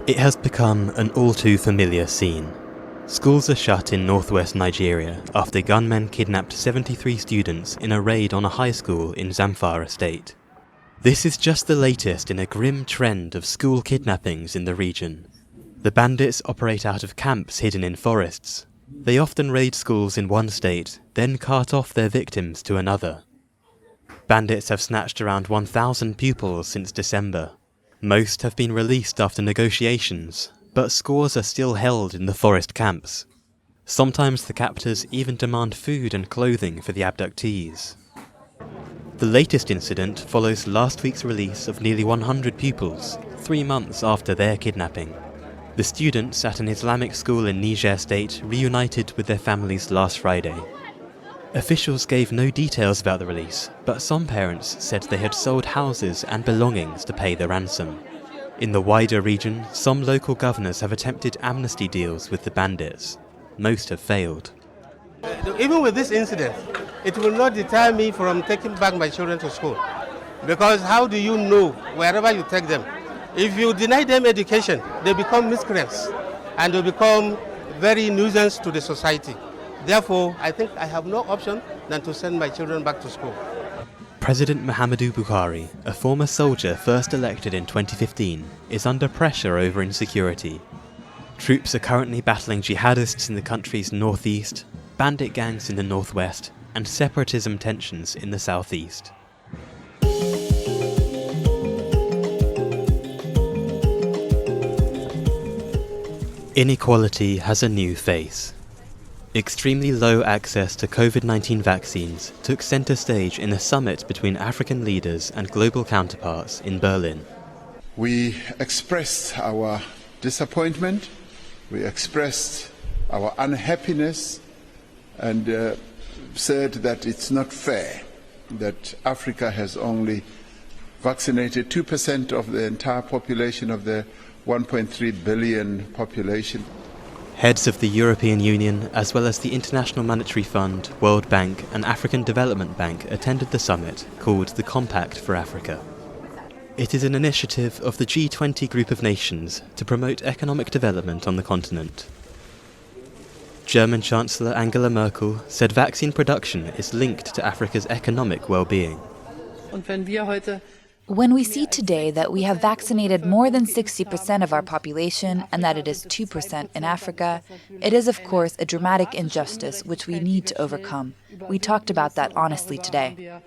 It has become an all too familiar scene. Schools are shut in northwest Nigeria after gunmen kidnapped 73 students in a raid on a high school in Zamfara state. This is just the latest in a grim trend of school kidnappings in the region. The bandits operate out of camps hidden in forests. They often raid schools in one state, then cart off their victims to another. Bandits have snatched around 1,000 pupils since December. Most have been released after negotiations, but scores are still held in the forest camps. Sometimes the captors even demand food and clothing for the abductees. The latest incident follows last week's release of nearly 100 pupils, 3 months after their kidnapping. The students at an Islamic school in Niger State reunited with their families last Friday. Officials gave no details about the release, but some parents said they had sold houses and belongings to pay the ransom. In the wider region, some local governors have attempted amnesty deals with the bandits. Most have failed. Even with this incident, it will not deter me from taking back my children to school. Because how do you know wherever you take them? If you deny them education, they become miscreants and they become very nuisance to the society. Therefore, I think I have no option than to send my children back to school. President Muhammadu Buhari, a former soldier first elected in 2015, is under pressure over insecurity. Troops are currently battling jihadists in the country's northeast, bandit gangs in the northwest, and separatism tensions in the southeast. Inequality has a new face. Extremely low access to COVID-19 vaccines took centre stage in a summit between African leaders and global counterparts in Berlin. We expressed our disappointment, we expressed our unhappiness, and said that it's not fair that Africa has only vaccinated 2% of the entire population of the 1.3 billion population. Heads of the European Union, as well as the International Monetary Fund, World Bank and African Development Bank attended the summit called the Compact for Africa. It is an initiative of the G20 group of nations to promote economic development on the continent. German Chancellor Angela Merkel said vaccine production is linked to Africa's economic well-being. When we see today that we have vaccinated more than 60% of our population and that it is 2% in Africa, it is of course a dramatic injustice which we need to overcome. We talked about that honestly today.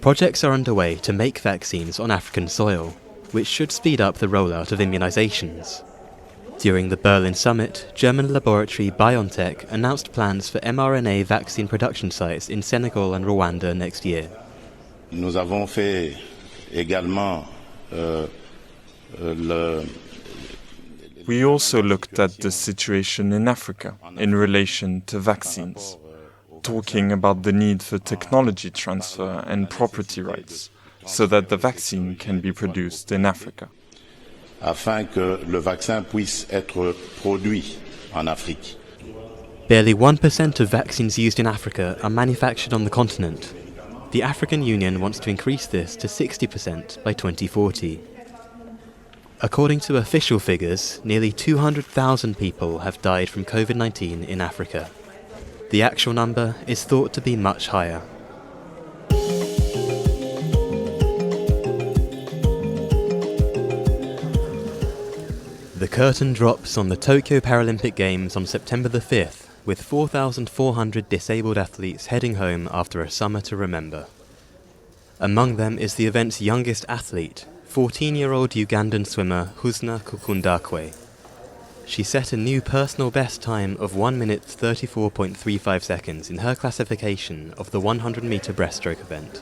Projects are underway to make vaccines on African soil, which should speed up the rollout of immunizations. During the Berlin summit, German laboratory BioNTech announced plans for mRNA vaccine production sites in Senegal and Rwanda next year. Nous avons fait également We also looked at the situation in Africa in relation to vaccines, talking about the need for technology transfer and property rights so that the vaccine can be produced in Africa. afin que le vaccin puisse être produit en Afrique. Barely 1% of vaccines used in Africa are manufactured on the continent. The African Union wants to increase this to 60% by 2040. According to official figures, nearly 200,000 people have died from COVID-19 in Africa. The actual number is thought to be much higher. The curtain drops on the Tokyo Paralympic Games on September the 5th, with 4,400 disabled athletes heading home after a summer to remember. Among them is the event's youngest athlete, 14-year-old Ugandan swimmer Husna Kukundakwe. She set a new personal best time of 1 minute 34.35 seconds in her classification of the 100-metre breaststroke event.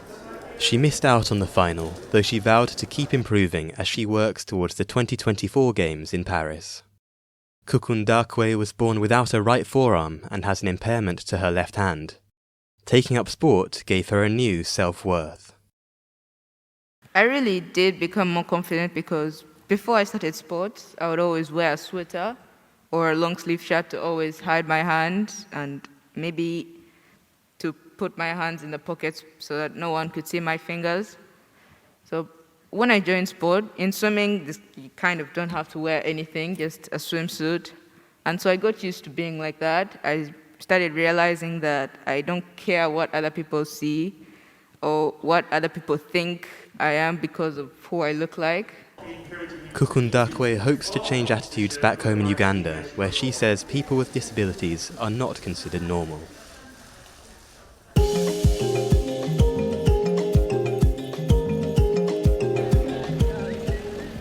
She missed out on the final, though she vowed to keep improving as she works towards the 2024 Games in Paris. Kukundakwe was born without a right forearm and has an impairment to her left hand. Taking up sport gave her a new self-worth. I really did become more confident because before I started sports, I would always wear a sweater or a long sleeve shirt to always hide my hands and maybe to put my hands in the pockets so that no one could see my fingers. So when I joined sport, in swimming, you kind of don't have to wear anything, just a swimsuit. And so I got used to being like that. I started realizing that I don't care what other people see or what other people think I am because of who I look like. Kukundakwe hopes to change attitudes back home in Uganda, where she says people with disabilities are not considered normal.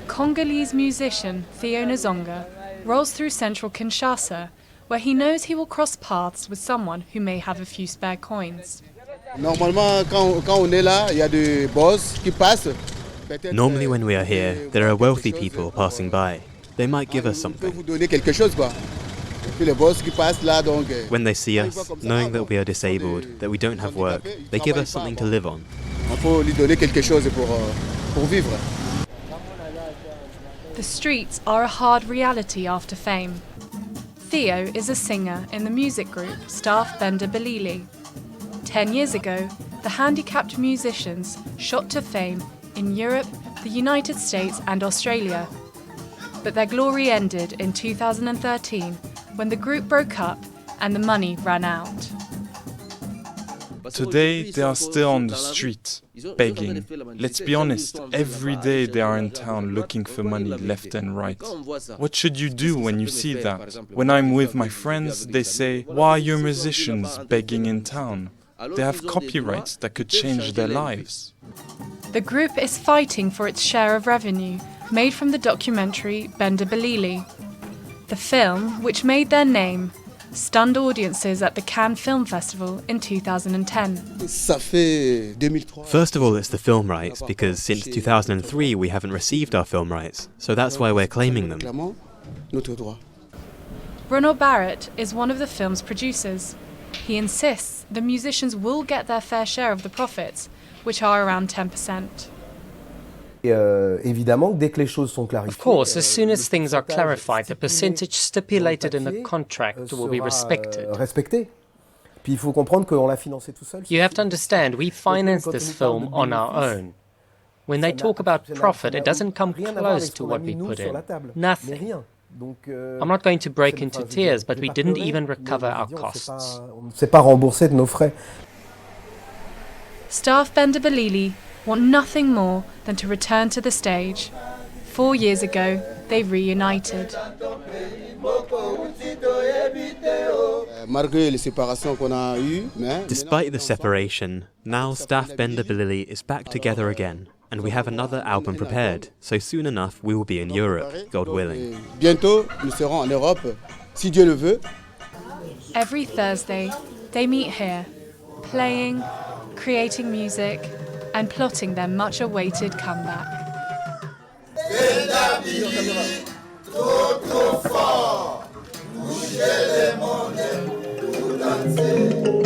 Congolese musician Theo Nzonga rolls through central Kinshasa, where he knows he will cross paths with someone who may have a few spare coins. Normally when we are here, there are wealthy people passing by. They might give us something. When they see us, knowing that we are disabled, that we don't have work, they give us something to live on. The streets are a hard reality after fame. Theo is a singer in the music group Staff Benda Bilili. 10 years ago, the handicapped musicians shot to fame in Europe, the United States and Australia. But their glory ended in 2013 when the group broke up and the money ran out. Today they are still on the street, begging. Let's be honest, every day they are in town looking for money left and right. What should you do when you see that? When I'm with my friends, they say, "Why are you musicians begging in town?" They have copyrights that could change their lives. The group is fighting for its share of revenue made from the documentary Benda Bilili. The film, which made their name, stunned audiences at the Cannes Film Festival in 2010. First of all, it's the film rights, because since 2003 we haven't received our film rights, so that's why we're claiming them. Ronald Barrett is one of the film's producers. He insists the musicians will get their fair share of the profits, which are around 10%. Of course, as soon as things are clarified, the percentage stipulated in the contract will be respected. You have to understand, we financed this film on our own. When they talk about profit, it doesn't come close to what we put in. Nothing. I'm not going to break into tears, but we didn't even recover our costs. Staff Benda Bilili want nothing more than to return to the stage. 4 years ago, they reunited. Despite the separation, now Staff Benda Bilili is back together again, and we have another album prepared, so soon enough we will be in Europe, God willing. Every Thursday, they meet here, playing, creating music, and plotting their much-awaited comeback. Trop fort, toucher le monde, tout entier.